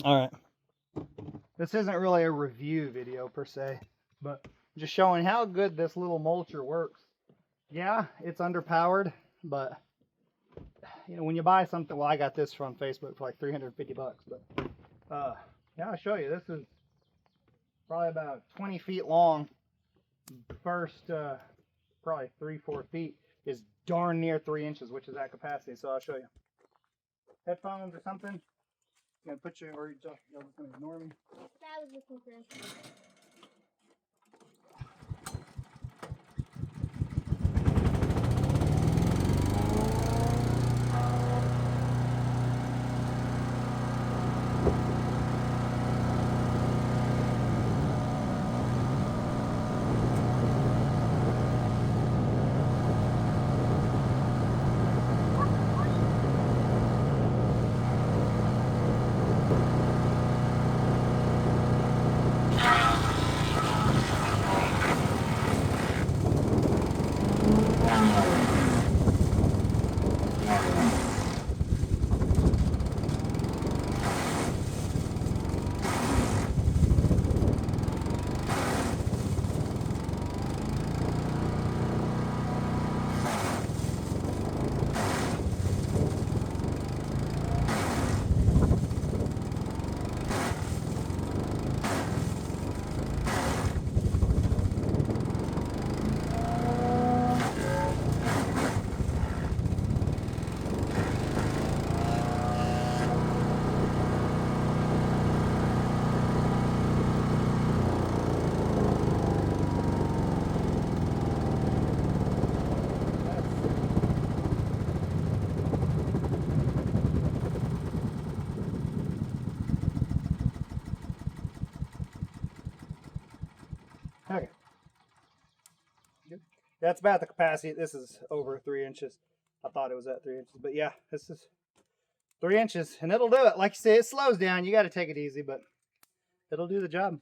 All right. This isn't really a review video per se, but just showing how good this little mulcher works. Yeah, it's underpowered, but you know, when you buy something, well, I got this from Facebook for like 350 bucks, but yeah, I'll show you. This is probably about 20 feet long. First, probably 3-4 feet is darn near 3 inches, which is at capacity. So I'll show you. Headphones or something. You gonna put you, or you're just gonna ignore me? That was looking for. Okay. That's about the capacity. This is over 3 inches. I thought it was at 3 inches, but yeah, this is 3 inches, and it'll do it. Like you say, it slows down. You got to take it easy, but it'll do the job.